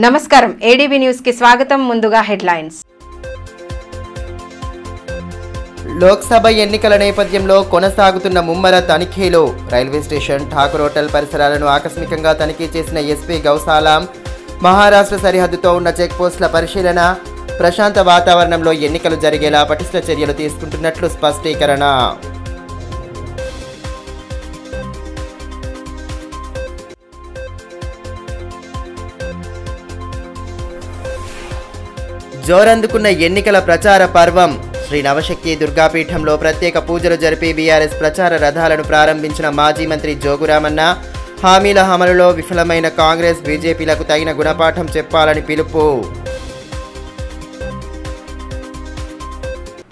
నమస్కారం ADB news కి స్వాగతం. ముందుగా హెడ్లైన్స్. లోక్సభ ఎన్నికల నేపథ్యంలో కొనసాగుతున్న ముమ్మర తనిఖీలు. రైల్వే స్టేషన్, ఠాకూర్ హోటల్ పరిసరాలను ఆకస్మికంగా తనిఖీ చేసిన ఎస్పీ గౌసాలాం. మహారాష్ట్ర సరిహద్దుతో ఉన్న చెక్ పోస్టుల పరిశీలన. ప్రశాంత వాతావరణంలో ఎన్నికలు జరిగేలా పటిష్ట చర్యలు తీసుకుంటున్నట్లు స్పష్టీకరణ. జోరందుకున్న ఎన్నికల ప్రచార పర్వం. శ్రీ నవశక్తి దుర్గాపీఠంలో ప్రత్యేక పూజలు జరిపి బీఆర్ఎస్ ప్రచార రథాలను ప్రారంభించిన మాజీ మంత్రి జోగురామన్న. హామీల అమలులో విఫలమైన కాంగ్రెస్, బీజేపీలకు తగిన గుణపాఠం చెప్పాలని పిలుపు.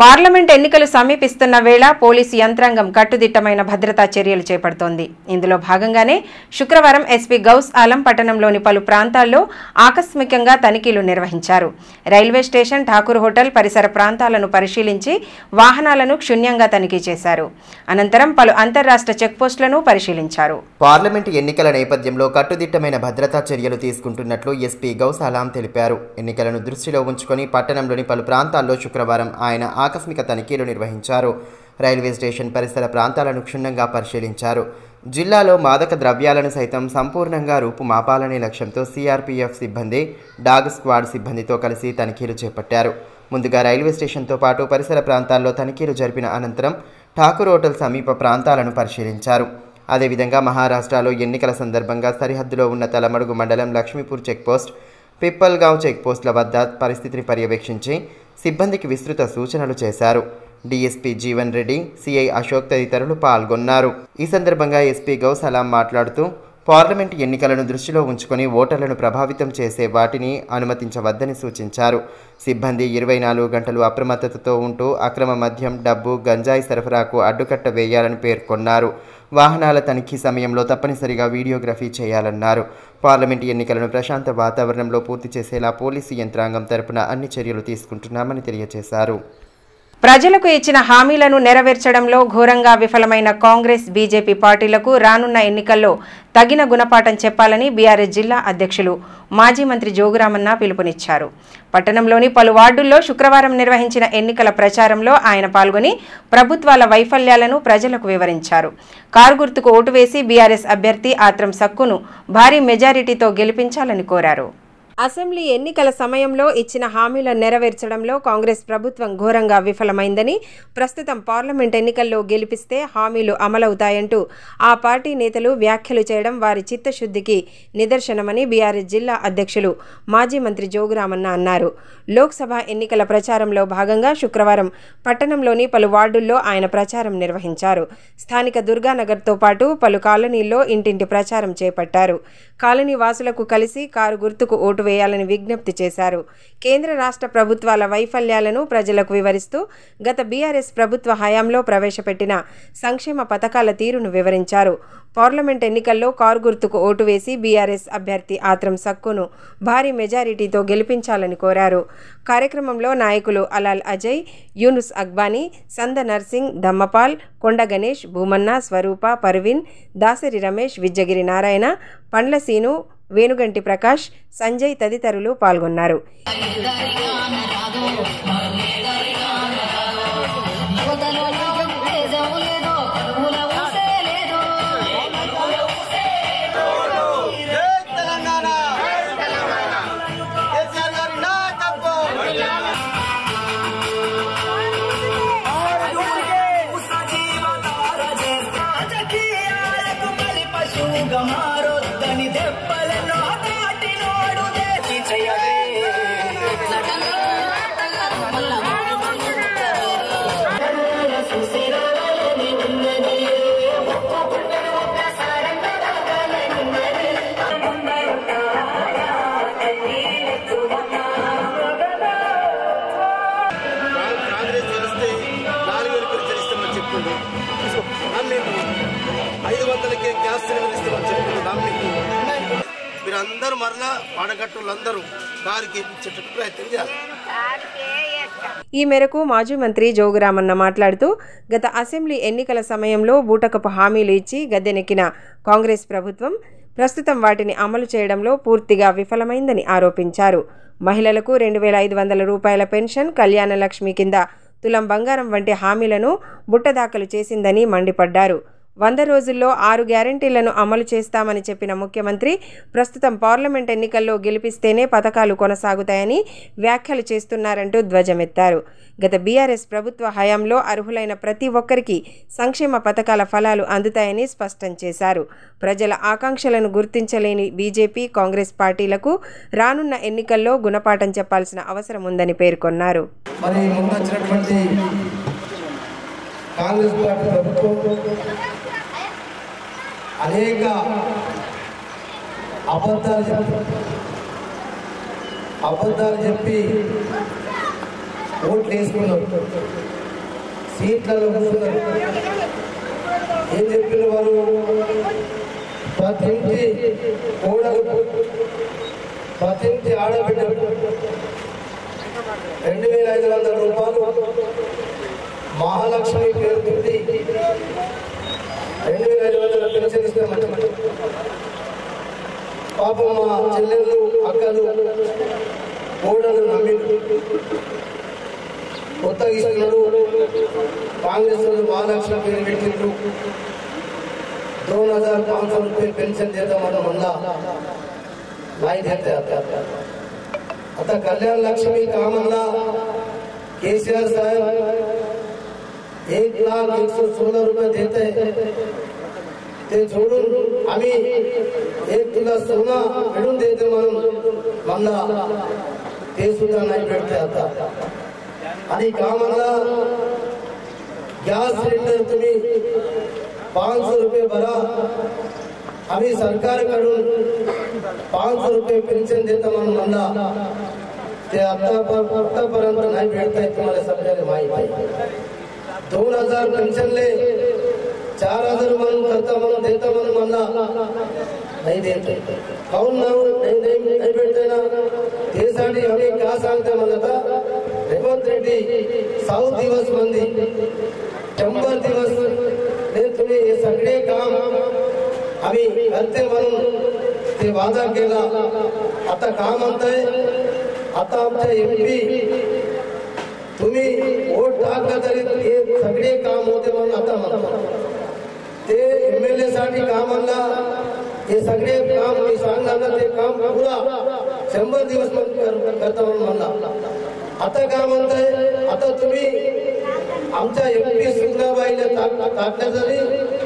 పార్లమెంట్ ఎన్నికలు సమీపిస్తున్న వేళ పోలీసు యంత్రాంగం కట్టుదిట్టమైన భద్రతా చర్యలు చేపడుతోంది. ఇందులో భాగంగానే శుక్రవారం ఎస్పీ గౌస్ ఆలం పట్టణంలోని పలు ప్రాంతాల్లో ఆకస్మికంగా తనిఖీలు నిర్వహించారు. రైల్వే స్టేషన్, ఠాకూర్ హోటల్ పరిసర ప్రాంతాలను పరిశీలించి వాహనాలను క్షుణ్యంగా తనిఖీ చేశారు. అనంతరం పలు అంతర్రాష్ట్ర చెక్పోస్టులను పరిశీలించారు. పార్లమెంట్ ఎన్నికల నేపథ్యంలో కట్టుదిట్టమైన భద్రతా చర్యలు తీసుకుంటున్నట్లు ఎస్పీ గౌస్ ఆలం తెలిపారు. ఎన్నికలను దృష్టిలో ఉంచుకొని పట్టణంలోని పలు ప్రాంతాల్లో శుక్రవారం ఆయన ఆకస్మిక తనిఖీలు నిర్వహించారు. రైల్వే స్టేషన్ పరిసర ప్రాంతాలను క్షుణ్ణంగా పరిశీలించారు. జిల్లాలో మాదక ద్రవ్యాలను సైతం సంపూర్ణంగా రూపుమాపాలనే లక్ష్యంతో సిఆర్పీఎఫ్ సిబ్బంది, డాగ్ స్క్వాడ్ సిబ్బందితో కలిసి తనిఖీలు చేపట్టారు. ముందుగా రైల్వే స్టేషన్తో పాటు పరిసర ప్రాంతాల్లో తనిఖీలు జరిపిన అనంతరం ఠాకూర్ హోటల్ సమీప ప్రాంతాలను పరిశీలించారు. అదేవిధంగా మహారాష్ట్రలో ఎన్నికల సందర్భంగా సరిహద్దులో ఉన్న తలమడుగు మండలం లక్ష్మీపూర్ చెక్పోస్ట్, పిప్పల్గావ్ చెక్పోస్టుల వద్ద పరిస్థితిని పర్యవేక్షించి సిబ్బందికి విస్తృత సూచనలు చేశారు. డీఎస్పీ జీవన్ రెడ్డి, సిఐ అశోక్ తదితరులు పాల్గొన్నారు. ఈ సందర్భంగా ఎస్పీ గౌసాలాం మాట్లాడుతూ పార్లమెంటు ఎన్నికలను దృష్టిలో ఉంచుకొని ఓటర్లను ప్రభావితం చేసే వాటిని అనుమతించవద్దని సూచించారు. సిబ్బంది 24 గంటలు అప్రమత్తతతో ఉంటూ అక్రమ మద్యం, డబ్బు, గంజాయి సరఫరాకు అడ్డుకట్ట వేయాలని పేర్కొన్నారు. వాహనాల తనిఖీ సమయంలో తప్పనిసరిగా వీడియోగ్రఫీ చేయాలన్నారు. పార్లమెంటు ఎన్నికలను ప్రశాంత వాతావరణంలో పూర్తి చేసేలా పోలీసు యంత్రాంగం తరపున అన్ని చర్యలు తీసుకుంటున్నామని తెలియజేశారు. ప్రజలకు ఇచ్చిన హామీలను నెరవేర్చడంలో ఘోరంగా విఫలమైన కాంగ్రెస్, బీజేపీ పార్టీలకు రానున్న ఎన్నికల్లో తగిన గుణపాఠం చెప్పాలని బీఆర్ఎస్ జిల్లా అధ్యక్షులు మాజీ మంత్రి జోగురామన్న పిలుపునిచ్చారు. పట్టణంలోని పలు వార్డుల్లో శుక్రవారం నిర్వహించిన ఎన్నికల ప్రచారంలో ఆయన పాల్గొని ప్రభుత్వాల వైఫల్యాలను ప్రజలకు వివరించారు. కారు గుర్తుకు ఓటు వేసి బీఆర్ఎస్ అభ్యర్థి ఆత్రం సక్కును భారీ మెజారిటీతో గెలిపించాలని కోరారు. అసెంబ్లీ ఎన్నికల సమయంలో ఇచ్చిన హామీలను నెరవేర్చడంలో కాంగ్రెస్ ప్రభుత్వం ఘోరంగా విఫలమైందని, ప్రస్తుతం పార్లమెంట్ ఎన్నికల్లో గెలిపిస్తే హామీలు అమలవుతాయంటూ ఆ పార్టీ నేతలు వ్యాఖ్యలు చేయడం వారి చిత్తశుద్ధికి నిదర్శనమని బీఆర్ఎస్ జిల్లా అధ్యక్షులు మాజీ మంత్రి జోగురామన్న అన్నారు. లోక్సభ ఎన్నికల ప్రచారంలో భాగంగా శుక్రవారం పట్టణంలోని పలు వార్డుల్లో ఆయన ప్రచారం నిర్వహించారు. స్థానిక దుర్గానగర్తో పాటు పలు కాలనీల్లో ఇంటింటి ప్రచారం చేపట్టారు. కాలనీ వాసులకు కలిసి కారు గుర్తుకు ఓటు వేయాలని విజ్ఞప్తి చేశారు. కేంద్ర రాష్ట్ర ప్రభుత్వాల వైఫల్యాలను ప్రజలకు వివరిస్తూ గత బీఆర్ఎస్ ప్రభుత్వ హయాంలో ప్రవేశపెట్టిన సంక్షేమ పథకాల తీరును వివరించారు. పార్లమెంట్ ఎన్నికల్లో కారు గుర్తుకు ఓటు వేసి బీఆర్ఎస్ అభ్యర్థి ఆత్రం సక్కును భారీ మెజారిటీతో గెలిపించాలని కోరారు. కార్యక్రమంలో నాయకులు అలాల్ అజయ్, యూనుస్ అక్బానీ, సంద నర్సింగ్, దమ్మపాల్, కొండ గణేష్, భూమన్న, స్వరూప, పర్వీన్, దాసరి రమేష్, విజ్జగిరి నారాయణ, పండ్ల సీను, వేణుగంటి ప్రకాష్, సంజయ్ తదితరులు పాల్గొన్నారు. మీరందరూ మరలా పాడగట్టులందరూ కారుకి ఇప్పించేటట్టు ప్రయత్నం చేయాలి. ఈ మేరకు మాజీ మంత్రి జోగురామన్న మాట్లాడుతూ గత అసెంబ్లీ ఎన్నికల సమయంలో బూటకపు హామీలు ఇచ్చి గద్దెనెక్కిన కాంగ్రెస్ ప్రభుత్వం ప్రస్తుతం వాటిని అమలు చేయడంలో పూర్తిగా విఫలమైందని ఆరోపించారు. మహిళలకు 2,500 రూపాయల పెన్షన్, కళ్యాణ లక్ష్మి కింద తులం బంగారం వంటి హామీలను బుట్టదాఖలు చేసిందని మండిపడ్డారు. 100 రోజుల్లో 6 గ్యారంటీలను అమలు చేస్తామని చెప్పిన ముఖ్యమంత్రి ప్రస్తుతం పార్లమెంట్ ఎన్నికల్లో గెలిపిస్తేనే పథకాలు కొనసాగుతాయని వ్యాఖ్యలు చేస్తున్నారంటూ ధ్వజమెత్తారు. గత బీఆర్ఎస్ ప్రభుత్వ హయాంలో అర్హులైన ప్రతి ఒక్కరికి సంక్షేమ పథకాల ఫలాలు అందుతాయని స్పష్టం చేశారు. ప్రజల ఆకాంక్షలను గుర్తించలేని బీజేపీ, కాంగ్రెస్ పార్టీలకు రానున్న ఎన్నికల్లో గుణపాఠం చెప్పాల్సిన అవసరం ఉందని పేర్కొన్నారు. అనేక అబద్ధాలు చెప్పి ఓట్లు వేసుకున్నారు, సీట్లలో కూర్చున్నారు. ఏం చెప్పిన వారు ప్రతి ఇంటి కోడలు, ప్రతి ఇంటి ఆడబిడ్డ 2,500 రూపాయలు మహాలక్ష్మి పేరుతోటి 2,500 పెన్షన్ ఇస్తామంట. పాపం మా చెల్లెళ్ళు, అక్కలు, కోడలు నమ్మి కొత్తగా ఇస్తున్నాడు. కాంగ్రెస్ వాళ్ళు మహాలక్ష్మి పేరు పెట్టిండ్రు. 2,500 रुपये पेंशन देता मल्ला नाही देते. आता कल्याण लक्ष्मी कामला केसीआर साहेब 1,116 रुपये देते ते जोडून आम्ही 1 तुला सोना मिळून देते म्हणून मल्ला ते सुद्धा नाही भेटते. आता आणि कामला गॅस सिलेंडर तुम्ही 500 रुपये भरा, आम्ही सरकारकडून 500 रुपये पेन्शन देतो म्हणून म्हणला ते आतापर्यंत नाही भेटताय. तुम्हाला सगळ्याला माहिती आहे. 2,000 पेन्शनले 4,000 म्हणून करता म्हणून देता म्हणून म्हणला नाही देते. काहून नाही भेटते ना त्यासाठी आम्ही का सांगतो म्हणता रेवंत रेड्डी 100 दिवस मंदी 100 दिवस तुम्ही हे सगळे काम आम्ही करते म्हणून ते वादा केला. आता का म्हणताय, आता आमच्या एमपी तुम्ही वोट टाकला तरी हे सगळे काम होते म्हणून आता म्हणता. ते एमएलए साठी काम आणला, हे सगळे काम मी सांगणार ते काम पुरा 100 दिवस करता म्हणून म्हणला. आता का म्हणताय, आता तुम्ही आमच्या एमपी सुंदराबाईला टाकल्या तरी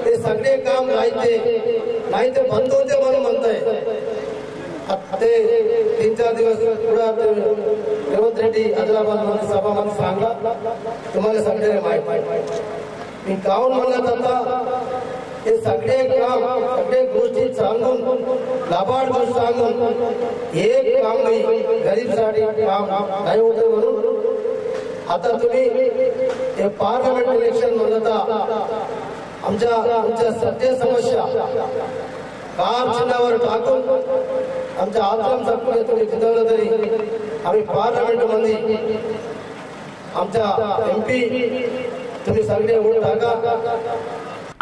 ते सगळे काम राहायचे नाही ते बंद होते म्हणून म्हणताय. ते 3-4 दिवस पुढे रेवंत रेड्डी आदिलाबाद मध्ये सभामध्ये सांगा, तुम्हाला सगळ्यांना माहिती. मी काहून म्हणत आता हे सगळे काम सगळे गोष्टी सांगून लाभाड गोष्ट सांगून एक काम नाही गरीबसाठी काम नाही होते म्हणून आता तुम्ही हे पार्लमेंट इलेक्शन म्हणता आमच्या सत्य समस्या काम चिन्हावर टाकून आमच्या आश्रम सगळे तुम्ही जिंकवलं तरी आम्ही पार्लमेंट मध्ये आमच्या एमपी तुम्ही सगळे वोट टाका.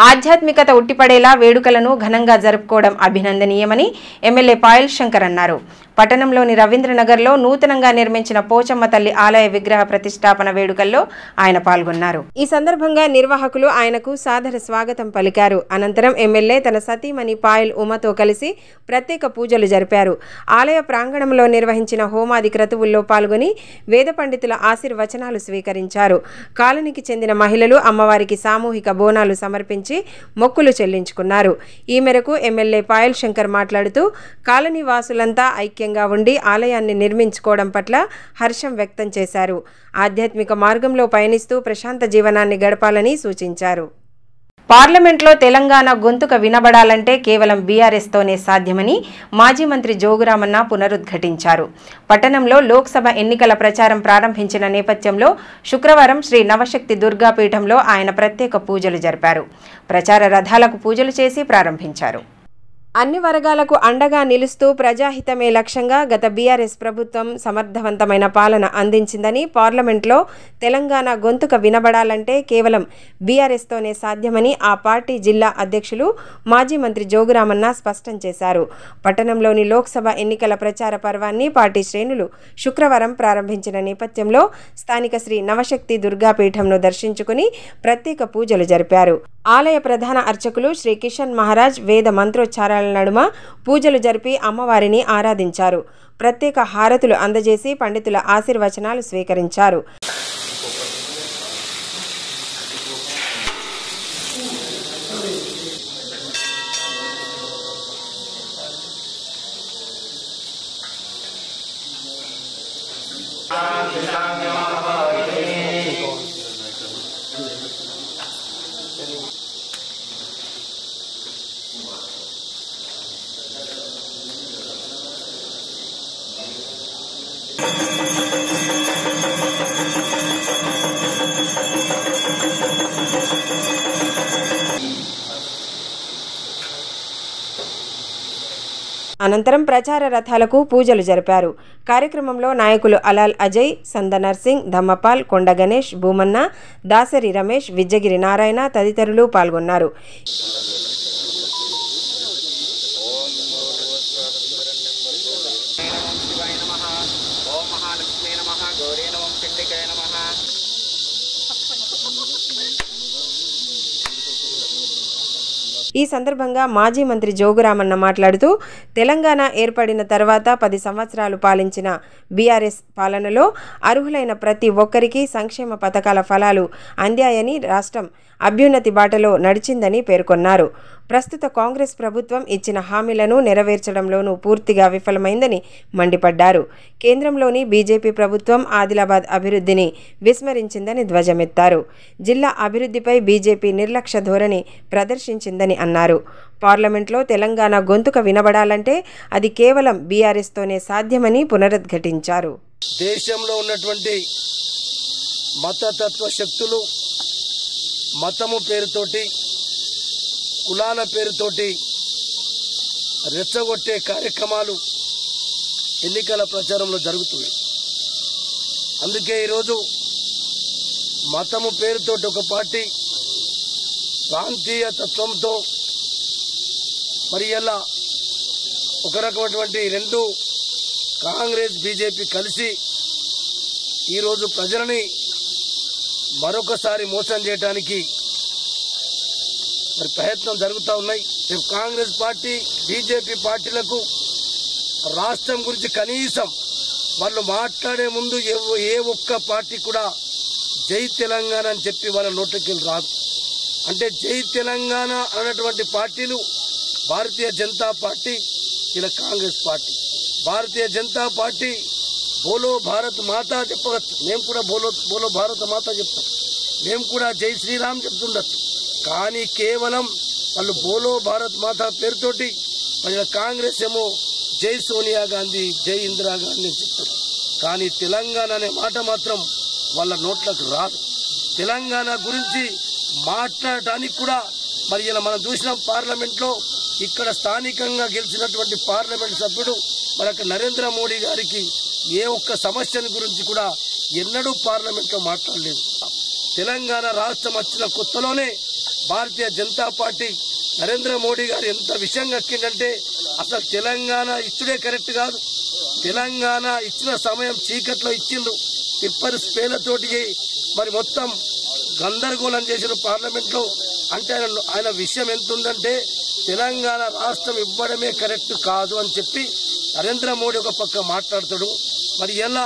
ఆధ్యాత్మికత ఉట్టిపడేలా వేడుకలను ఘనంగా జరుపుకోవడం అభినందనీయమని ఎమ్మెల్యే పాయల్ శంకర్ అన్నారు. పట్టణంలోని రవీంద్రనగర్లో నూతనంగా నిర్మించిన పోచమ్మ తల్లి ఆలయ విగ్రహ ప్రతిష్టాపన వేడుకల్లో ఆయన పాల్గొన్నారు. ఈ సందర్భంగా నిర్వాహకులు ఆయనకు సాదర స్వాగతం పలికారు. అనంతరం ఎమ్మెల్యే తన సతీమణి పాయల్ ఉమతో కలిసి ప్రత్యేక పూజలు జరిపారు. ఆలయ ప్రాంగణంలో నిర్వహించిన హోమాది క్రతువుల్లో పాల్గొని వేద పండితుల ఆశీర్వచనాలు స్వీకరించారు. కాలనీకి చెందిన మహిళలు అమ్మవారికి సామూహిక బోనాలు సమర్పించి మొక్కులు చెల్లించుకున్నారు. ఈ మేరకు ఎమ్మెల్యే పాయల్ శంకర్ మాట్లాడుతూ కాలనీ వాసులంతా ఐక్యంగా ఉండి ఆలయాన్ని నిర్మించుకోవడం పట్ల హర్షం వ్యక్తం చేశారు. ఆధ్యాత్మిక మార్గంలో పయనిస్తూ ప్రశాంత జీవనాన్ని గడపాలని సూచించారు. పార్లమెంట్లో తెలంగాణ గొంతుక వినబడాలంటే కేవలం బీఆర్ఎస్తోనే సాధ్యమని మాజీ మంత్రి జోగురామన్న పునరుద్ఘాటించారు. పట్టణంలో లోక్సభ ఎన్నికల ప్రచారం ప్రారంభించిన నేపథ్యంలో శుక్రవారం శ్రీ నవశక్తి దుర్గాపీఠంలో ఆయన ప్రత్యేక పూజలు జరిపారు. ప్రచార రథాలకు పూజలు చేసి ప్రారంభించారు. అన్ని వర్గాలకు అండగా నిలుస్తూ ప్రజాహితమే లక్ష్యంగా గత బీఆర్ఎస్ ప్రభుత్వం సమర్థవంతమైన పాలన అందించిందని, పార్లమెంట్లో తెలంగాణ గొంతుక వినబడాలంటే కేవలం బీఆర్ఎస్తోనే సాధ్యమని ఆ పార్టీ జిల్లా అధ్యక్షులు మాజీ మంత్రి జోగురామన్న స్పష్టం చేశారు. పట్టణంలోని లోక్సభ ఎన్నికల ప్రచార పర్వాన్ని పార్టీ శ్రేణులు శుక్రవారం ప్రారంభించిన నేపథ్యంలో స్థానిక శ్రీ నవశక్తి దుర్గాపీఠంను దర్శించుకుని ప్రత్యేక పూజలు జరిపారు. ఆలయ ప్రధాన అర్చకులు శ్రీ కిషన్ మహారాజ్ వేద మంత్రోచ్చారాల నడుమ పూజలు జరిపి అమ్మవారిని ఆరాధించారు. ప్రత్యేక హారతులు అందజేసి పండితుల ఆశీర్వచనాలు స్వీకరించారు. అనంతరం ప్రచార రథాలకు పూజలు జరిపారు. కార్యక్రమంలో నాయకులు అలాల్ అజయ్, సందనర్ సింగ్, ధమ్మపాల్, కొండ గణేష్, భూమన్న, దాసరి రమేష్, విజ్జగిరి నారాయణ తదితరులు పాల్గొన్నారు. ఈ సందర్భంగా మాజీ మంత్రి జోగురామన్న మాట్లాడుతూ, తెలంగాణ ఏర్పడిన తర్వాత 10 సంవత్సరాలు పాలించిన బీఆర్ఎస్ పాలనలో అర్హులైన ప్రతి ఒక్కరికి సంక్షేమ పథకాల ఫలాలు అందాయని, రాష్ట్రం అభ్యున్నతి బాటలో నడిచిందని పేర్కొన్నారు. ప్రస్తుత కాంగ్రెస్ ప్రభుత్వం ఇచ్చిన హామీలను నెరవేర్చడంలోనూ పూర్తిగా విఫలమైందని మండిపడ్డారు. కేంద్రంలోని బీజేపీ ప్రభుత్వం ఆదిలాబాద్ అభివృద్ధిని విస్మరించిందని ధ్వజమెత్తారు. జిల్లా అభివృద్ధిపై బీజేపీ నిర్లక్ష్య ధోరణి ప్రదర్శించిందని అన్నారు. పార్లమెంట్లో తెలంగాణ గొంతుక వినబడాలంటే అది కేవలం బీఆర్ఎస్తోనే సాధ్యమని పునరుద్ఘాటించారు. దేశంలో ఉన్నటువంటి మతతత్వ శక్తులు మతము పేరుతోటి, కులాల పేరుతోటి రెచ్చగొట్టే కార్యక్రమాలు ఎన్నికల ప్రచారంలో జరుగుతుంది. అందుకే ఈరోజు మతము పేరుతోటి ఒక పార్టీ ప్రాంతీయ తత్వంతో మరి ఇలా ఒక రకమైనటువంటి రెండు కాంగ్రెస్ బీజేపీ కలిసి ఈరోజు ప్రజలని మరొకసారి మోసం చేయడానికి మరి ప్రయత్నం జరుగుతూ ఉన్నాయి. రేపు కాంగ్రెస్ పార్టీ బీజేపీ పార్టీలకు రాష్ట్రం గురించి కనీసం వాళ్ళు మాట్లాడే ముందు ఏ ఒక్క పార్టీ కూడా జై తెలంగాణ అని చెప్పి వాళ్ళ నోట్లకి రాదు. అంటే జై తెలంగాణ అన్నటువంటి పార్టీలు భారతీయ జనతా పార్టీ, ఇలా కాంగ్రెస్ పార్టీ. భారతీయ జనతా పార్టీ బోలో భారత్ మాతా చెప్పవచ్చు, మేము కూడా బోలో భారత మాత చెప్తాం, మేము కూడా జై శ్రీరామ్ చెప్తుండొచ్చు. కానీ కేవలం వాళ్ళు బోలో భారత్ మాతా పేరుతోటి మరి కాంగ్రెస్ ఏమో జై సోనియా గాంధీ, జై ఇందిరాగాంధీ అని చెప్తారు. కానీ తెలంగాణ అనే మాట మాత్రం వాళ్ళ నోట్లకు రాదు. తెలంగాణ గురించి మాట్లాడటానికి కూడా మరి ఇలా మనం చూసినాం. పార్లమెంట్లో ఇక్కడ స్థానికంగా గెలిచినటువంటి పార్లమెంట్ సభ్యుడు మరి అక్కడ నరేంద్ర మోడీ గారికి ఏ ఒక్క సమస్యని గురించి కూడా ఎన్నడూ పార్లమెంట్లో మాట్లాడలేదు. తెలంగాణ రాష్ట్రం వచ్చిన కొత్తలోనే భారతీయ జనతా పార్టీ నరేంద్ర మోడీ గారు ఎంత విషయంగా ఎక్కిందంటే అసలు తెలంగాణ ఇచ్చుడే కరెక్ట్ కాదు. తెలంగాణ ఇచ్చిన సమయం చీకట్లో ఇచ్చిండ్రు. పిప్పర్ స్పేలతోటి మరి మొత్తం గందరగోళం చేసిన పార్లమెంట్లో. అంటే ఆయన విషయం ఎంత ఉందంటే తెలంగాణ రాష్ట్రం ఇవ్వడమే కరెక్ట్ కాదు అని చెప్పి నరేంద్ర మోడీ ఒక పక్క మాట్లాడతాడు. మరి ఎలా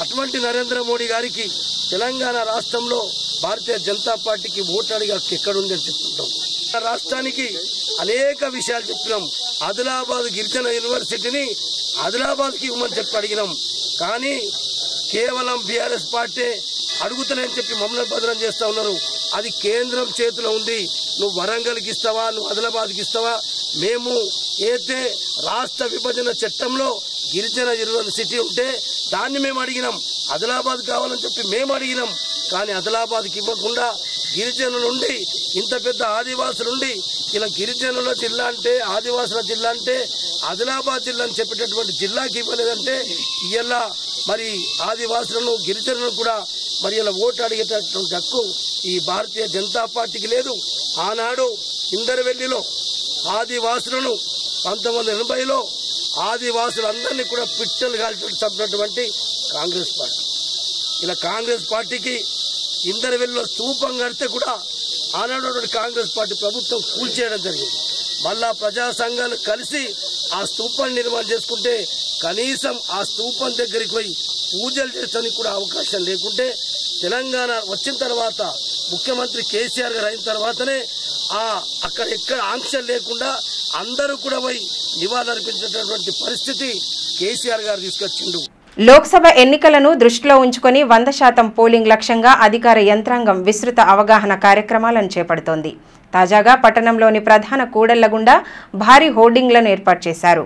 అటువంటి నరేంద్ర మోడీ గారికి తెలంగాణ రాష్ట్రంలో భారతీయ జనతా పార్టీకి ఓటు అడిగి ఎక్కడుంది అని చెప్తుంటాం. రాష్ట్రానికి అనేక విషయాలు చెప్పినాం. ఆదిలాబాద్ గిరిజన యూనివర్సిటీని ఆదిలాబాద్కి ఇవ్వమని చెప్పి అడిగినాం. కానీ కేవలం బీఆర్ఎస్ పార్టీ అడుగుతానని చెప్పి మమ్మల్ని బదనం చేస్తూ ఉన్నారు. అది కేంద్రం చేతిలో ఉంది. నువ్వు వరంగల్కి ఇస్తావా, నువ్వు ఆదిలాబాద్కి ఇస్తావా? మేము అయితే రాష్ట్ర విభజన చట్టంలో గిరిజన యూనివర్సిటీ ఉంటే దాన్ని మేము అడిగినాం. ఆదిలాబాద్ కావాలని చెప్పి మేము అడిగినాం. కానీ ఆదిలాబాద్కి ఇవ్వకుండా గిరిజనుల నుండి ఇంత పెద్ద ఆదివాసుల నుండి ఇలా గిరిజనుల జిల్లా అంటే ఆదివాసుల జిల్లా అంటే ఆదిలాబాద్ జిల్లా అని చెప్పేటటువంటి జిల్లాకి ఇవ్వలేదంటే ఇలా మరి ఆదివాసులను గిరిజనులను కూడా మరి ఇలా ఓటు అడిగేటటువంటి హక్కు ఈ భారతీయ జనతా పార్టీకి లేదు. ఆనాడు ఇందరవెల్లిలో ఆదివాసులను 1980లో ఆదివాసులందరినీ కూడా పిట్టలు కాల్చి చంపినటువంటి కాంగ్రెస్ పార్టీ. ఇలా కాంగ్రెస్ పార్టీకి ఇందరవెల్లిలో స్తూపం కడితే కూడా ఆనాడు కాంగ్రెస్ పార్టీ ప్రభుత్వం కూల్చేయడం జరిగింది. మళ్ళా ప్రజా సంఘాలు కలిసి ఆ స్తూపాన్ని నిర్మాణం చేసుకుంటే కనీసం ఆ స్తూపం దగ్గరికి పోయి పూజలు చేసడానికి కూడా అవకాశం లేకుంటే తెలంగాణ వచ్చిన తర్వాత ముఖ్యమంత్రి కేసీఆర్ గారు అయిన తర్వాతనే అక్కడ ఎక్కడ ఆంక్షలు లేకుండా అందరూ కూడా పోయి నివాళులర్పించేటటువంటి పరిస్థితి కేసీఆర్ గారు తీసుకొచ్చిండు. లోక్సభ ఎన్నికలను దృష్టిలో ఉంచుకొని 100% పోలింగ్ లక్ష్యంగా అధికార యంత్రాంగం విస్తృత అవగాహన కార్యక్రమాలను చేపడుతోంది. తాజాగా పట్టణంలోని ప్రధాన కూడళ్ల గుండా భారీ హోర్డింగ్లను ఏర్పాటు చేశారు.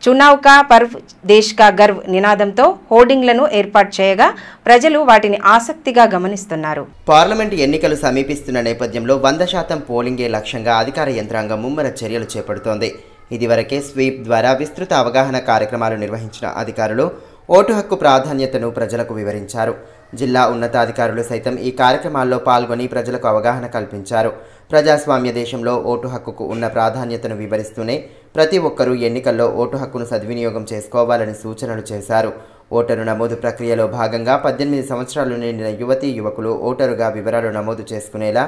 చునావ్ కా పర్వ్ దేశ్ కా గర్వ్ నినాదంతో హోర్డింగ్లను ఏర్పాటు చేయగా ప్రజలు వాటిని ఆసక్తిగా గమనిస్తున్నారు. పార్లమెంట్ ఎన్నికలు సమీపిస్తున్న నేపథ్యంలో 100% పోలింగే లక్ష్యంగా అధికార యంత్రాంగం ముమ్మర చర్యలు చేపడుతోంది. ఇదివరకే స్వీప్ ద్వారా విస్తృత అవగాహన కార్యక్రమాలు నిర్వహించిన అధికారులు ఓటు హక్కు ప్రాధాన్యతను ప్రజలకు వివరించారు. జిల్లా ఉన్నతాధికారులు సైతం ఈ కార్యక్రమాల్లో పాల్గొని ప్రజలకు అవగాహన కల్పించారు. ప్రజాస్వామ్య దేశంలో ఓటు హక్కుకు ఉన్న ప్రాధాన్యతను వివరిస్తూనే ప్రతి ఒక్కరూ ఎన్నికల్లో ఓటు హక్కును సద్వినియోగం చేసుకోవాలని సూచనలు చేశారు. ఓటరు నమోదు ప్రక్రియలో భాగంగా 18 సంవత్సరాలు నిండిన యువతీ యువకులు ఓటరుగా వివరాలు నమోదు చేసుకునేలా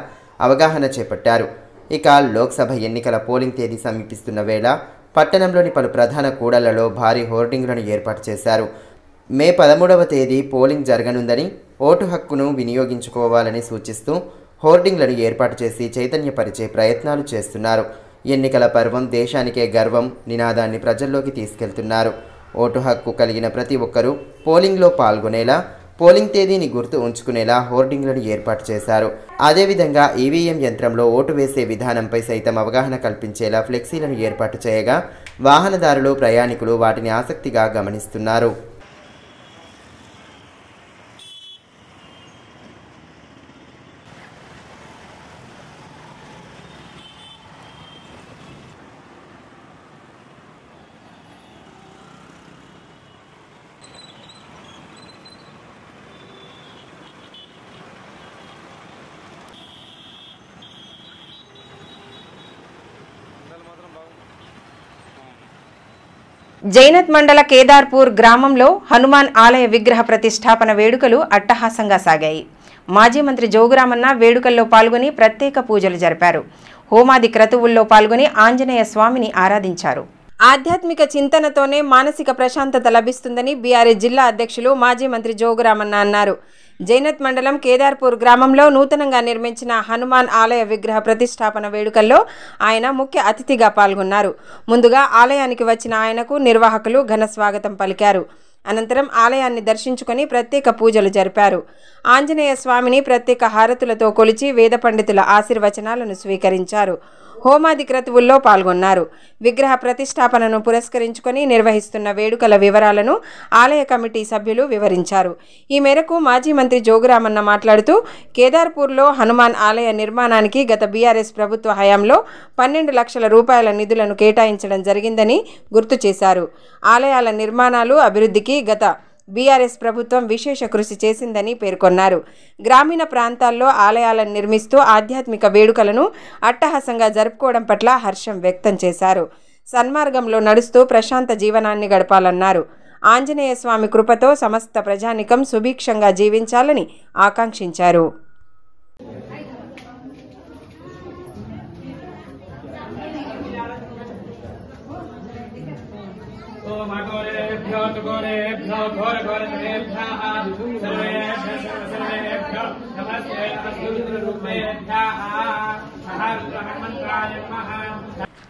అవగాహన చేపట్టారు. ఇక లోక్సభ ఎన్నికల పోలింగ్ తేదీ సమీపిస్తున్న వేళ పట్టణంలోని పలు ప్రధాన కూడళ్లలో భారీ హోర్డింగ్లను ఏర్పాటు చేశారు. మే 13వ తేదీ పోలింగ్ జరగనుందని ఓటు హక్కును వినియోగించుకోవాలని సూచిస్తూ హోర్డింగ్లను ఏర్పాటు చేసి చైతన్యపరిచే ప్రయత్నాలు చేస్తున్నారు. ఎన్నికల పర్వం దేశానికే గర్వం నినాదాన్ని ప్రజల్లోకి తీసుకెళ్తున్నారు. ఓటు హక్కు కలిగిన ప్రతి ఒక్కరూ పోలింగ్లో పాల్గొనేలా పోలింగ్ తేదీని గుర్తు ఉంచుకునేలా హోర్డింగ్లను ఏర్పాటు చేశారు. అదేవిధంగా ఈవీఎం యంత్రంలో ఓటు వేసే విధానంపై సైతం అవగాహన కల్పించేలా ఫ్లెక్సీలను ఏర్పాటు చేయగా వాహనదారులు ప్రయాణికులు వాటిని ఆసక్తిగా గమనిస్తున్నారు. జైనత్ మండల కేదార్పూర్ గ్రామంలో హనుమాన్ ఆలయ విగ్రహ ప్రతిష్టాపన వేడుకలు అట్టహాసంగా సాగాయి. మాజీ మంత్రి జోగురామన్న వేడుకల్లో పాల్గొని ప్రత్యేక పూజలు జరిపారు. హోమాది క్రతువుల్లో పాల్గొని ఆంజనేయ స్వామిని ఆరాధించారు. ఆధ్యాత్మిక చింతనతోనే మానసిక ప్రశాంతత లభిస్తుందని బీఆర్ఎస్ జిల్లా అధ్యక్షులు మాజీ మంత్రి జోగురామన్న అన్నారు. జైనత్ మండలం కేదార్పూర్ గ్రామంలో నూతనంగా నిర్మించిన హనుమాన్ ఆలయ విగ్రహ ప్రతిష్టాపన వేడుకల్లో ఆయన ముఖ్య అతిథిగా పాల్గొన్నారు. ముందుగా ఆలయానికి వచ్చిన ఆయనకు నిర్వాహకులు ఘన స్వాగతం పలికారు. అనంతరం ఆలయాన్ని దర్శించుకొని ప్రత్యేక పూజలు జరిపారు. ఆంజనేయ స్వామిని ప్రత్యేక హారతులతో కొలిచి వేద పండితుల ఆశీర్వచనాలను స్వీకరించారు. హోమాది క్రతువుల్లో పాల్గొన్నారు. విగ్రహ ప్రతిష్టాపనను పురస్కరించుకొని నిర్వహిస్తున్న వేడుకల వివరాలను ఆలయ కమిటీ సభ్యులు వివరించారు. ఈ మేరకు మాజీ మంత్రి జోగురామన్న మాట్లాడుతూ కేదార్పూర్లో హనుమాన్ ఆలయ నిర్మాణానికి గత బీఆర్ఎస్ ప్రభుత్వ హయాంలో 12 లక్షల రూపాయల నిధులను కేటాయించడం జరిగిందని గుర్తు చేశారు. ఆలయాల నిర్మాణాలు అభివృద్ధికి గత బీఆర్ఎస్ ప్రభుత్వం విశేష కృషి చేసిందని పేర్కొన్నారు. గ్రామీణ ప్రాంతాల్లో ఆలయాలను నిర్మిస్తూ ఆధ్యాత్మిక వేడుకలను అట్టహాసంగా జరుపుకోవడం పట్ల హర్షం వ్యక్తం చేశారు. సన్మార్గంలో నడుస్తూ ప్రశాంత జీవనాన్ని గడపాలన్నారు. ఆంజనేయ స్వామి కృపతో సమస్త ప్రజానికం సుభిక్షంగా జీవించాలని ఆకాంక్షించారు.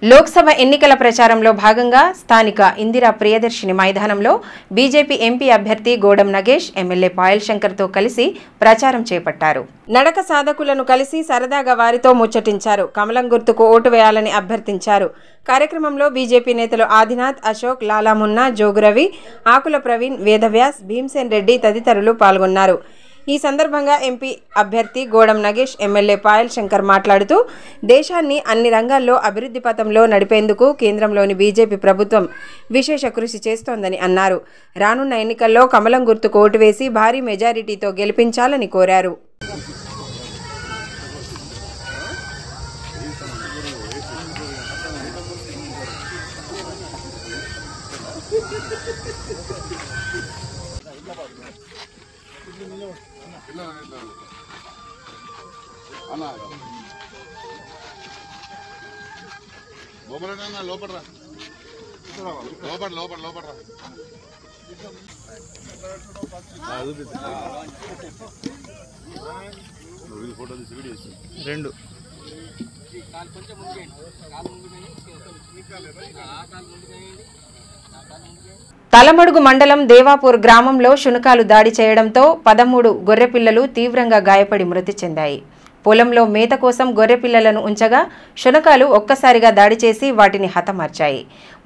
లోక్సభ ఎన్నికల ప్రచారంలో భాగంగా స్థానిక ఇందిరా ప్రియదర్శిని మైదానంలో బీజేపీ ఎంపీ అభ్యర్థి గోడం నగేష్ ఎమ్మెల్యే పాయల్ శంకర్తో కలిసి ప్రచారం చేపట్టారు. నడక సాధకులను కలిసి సరదాగా వారితో ముచ్చటించారు. కమలం గుర్తుకు ఓటు వేయాలని అభ్యర్థించారు. కార్యక్రమంలో బీజేపీ నేతలు ఆదినాథ్, అశోక్, లాలామున్నా, జోగురవి, ఆకుల ప్రవీణ్, వేదవ్యాస్, భీమ్సేన్ రెడ్డి తదితరులు పాల్గొన్నారు. ఈ సందర్భంగా ఎంపీ అభ్యర్థి గోడం నగేష్, ఎమ్మెల్యే పాయల్ శంకర్ మాట్లాడుతూ దేశాన్ని అన్ని రంగాల్లో అభివృద్ధి పథంలో నడిపేందుకు కేంద్రంలోని బీజేపీ ప్రభుత్వం విశేష కృషి చేస్తోందని అన్నారు. రానున్న ఎన్నికల్లో కమలం గుర్తుకు ఓటు వేసి భారీ మెజారిటీతో గెలిపించాలని కోరారు. రెండు తలమడుగు మండలం దేవాపూర్ గ్రామంలో శునకాలు దాడి చేయడంతో 13 గొర్రెపిల్లలు తీవ్రంగా గాయపడి మృతి చెందాయి. పొలంలో మేత కోసం గొర్రెపిల్లలను ఉంచగా శునకాలు ఒక్కసారిగా దాడి చేసి వాటిని హతమార్చాయి.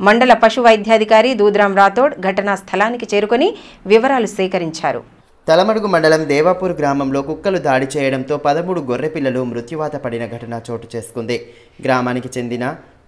మండల పశు వైద్యాధికారి దూద్రాం రాథోడ్ ఘటనా స్థలానికి చేరుకొని వివరాలు సేకరించారు. తలమడుగు మండలం దేవాపూర్ గ్రామంలో కుక్కలు దాడి చేయడంతో 13 గొర్రెపిల్లలు మృత్యువాత పడిన ఘటన చోటు చేసుకుంది. గ్రామానికి చెందిన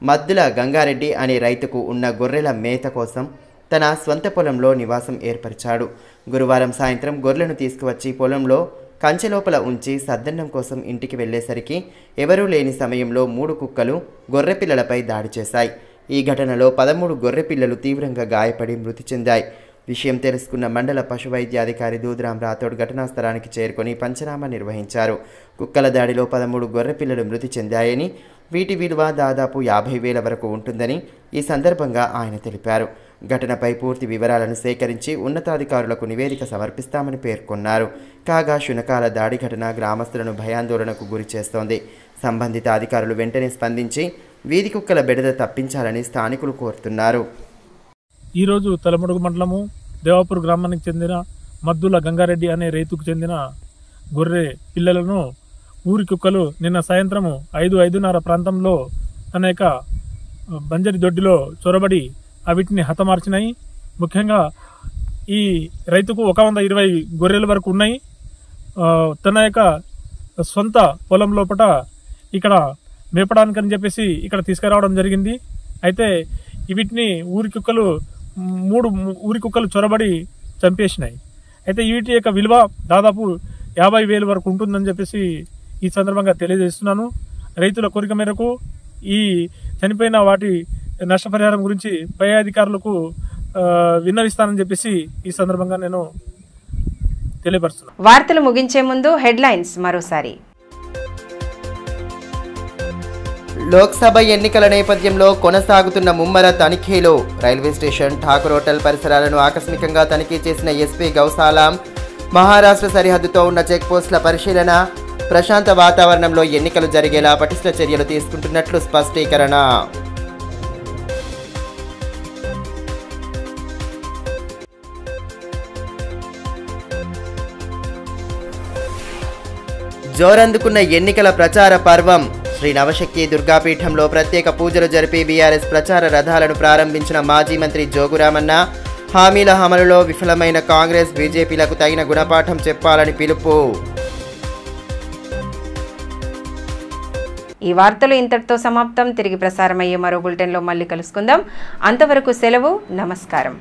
మద్దుల గంగారెడ్డి అనే రైతుకు ఉన్న గొర్రెల మేత కోసం తన స్వంత పొలంలో నివాసం ఏర్పరిచాడు. గురువారం సాయంత్రం గొర్రెలను తీసుకువచ్చి పొలంలో కంచె లోపల ఉంచి సద్దన్నం కోసం ఇంటికి వెళ్లేసరికి ఎవరూ లేని సమయంలో 3 కుక్కలు గొర్రెపిల్లలపై దాడి చేశాయి. ఈ ఘటనలో 13 గొర్రెపిల్లలు తీవ్రంగా గాయపడి మృతి చెందాయి. విషయం తెలుసుకున్న మండల పశు వైద్యాధికారి దూద్రాం రాథోడ్ ఘటనా స్థలానికి చేరుకొని పంచనామా నిర్వహించారు. కుక్కల దాడిలో 13 గొర్రెపిల్లలు మృతి చెందాయని, వీటి విలువ దాదాపు 50,000 వరకు ఉంటుందని ఈ సందర్భంగా ఆయన తెలిపారు. ఘటనపై పూర్తి వివరాలను సేకరించి ఉన్నతాధికారులకు నివేదిక సమర్పిస్తామని పేర్కొన్నారు. కాగా శునకాల దాడి ఘటన గ్రామస్తులను భయాందోళనకు గురి చేస్తోంది. సంబంధిత అధికారులు వెంటనే స్పందించి వీధి కుక్కల బెడద తప్పించాలని స్థానికులు కోరుతున్నారు. ఈరోజు తలమడుగు మండలము దేవాపూర్ గ్రామానికి చెందిన మద్దుల గంగారెడ్డి అనే రైతుకు చెందిన గొర్రె పిల్లలను ఊరి కుక్కలు నిన్న సాయంత్రము 5:30 ప్రాంతంలో అనేక బంజరి దొడ్డిలో చొరబడి వీటిని హతమార్చినాయి. ముఖ్యంగా ఈ రైతుకు 120 గొర్రెల వరకు ఉన్నాయి. తన యొక్క సొంత పొలం లోపల ఇక్కడ మేపడానికని చెప్పేసి ఇక్కడ తీసుకురావడం జరిగింది. అయితే వీటిని మూడు ఊరి కుక్కలు చొరబడి చంపేసినాయి. అయితే వీటి యొక్క విలువ దాదాపు 50,000 వరకు ఉంటుందని చెప్పేసి ఈ సందర్భంగా తెలియజేస్తున్నాను. రైతుల కోరిక మేరకు ఈ చనిపోయిన వాటి నష్టపరిహారం గురించి పై అధికారులకు విన్నవిస్తానని చెప్పేసి ఈ సందర్భంగా నేను తెలియపరుస్తున్నాను. వార్తలు ముగించే ముందు హెడ్లైన్స్ మరోసారి. లోక్సభ ఎన్నికల నేపథ్యంలో కొనసాగుతున్న ముమ్మర తనిఖీలు. రైల్వే స్టేషన్, ఠాకూర్ హోటల్ పరిసరాలను ఆకస్మికంగా తనిఖీ చేసిన ఎస్పీ గౌసాలాం. మహారాష్ట్ర సరిహద్దుతో ఉన్న చెక్పోస్టుల పరిశీలన. ప్రశాంత వాతావరణంలో ఎన్నికలు జరిగేలా పటిష్ట చర్యలు తీసుకుంటున్నట్లు స్పష్టీకరణ. జోరందుకున్న ఎన్నికల ప్రచార పర్వం. శ్రీ నవశక్తి దుర్గాపీఠంలో ప్రత్యేక పూజలు జరిపి బీఆర్ఎస్ ప్రచార రథాలను ప్రారంభించిన మాజీ మంత్రి జోగురామన్న. హామీల అమలులో విఫలమైన కాంగ్రెస్, బీజేపీలకు తగిన గుణపాఠం చెప్పాలని పిలుపు. ఈ వార్తలు ఇంతటితో సమాప్తం. తిరిగి ప్రసారమయ్యే మరో బులెటిన్లో మళ్ళీ కలుసుకుందాం. అంతవరకు సెలవు. నమస్కారం.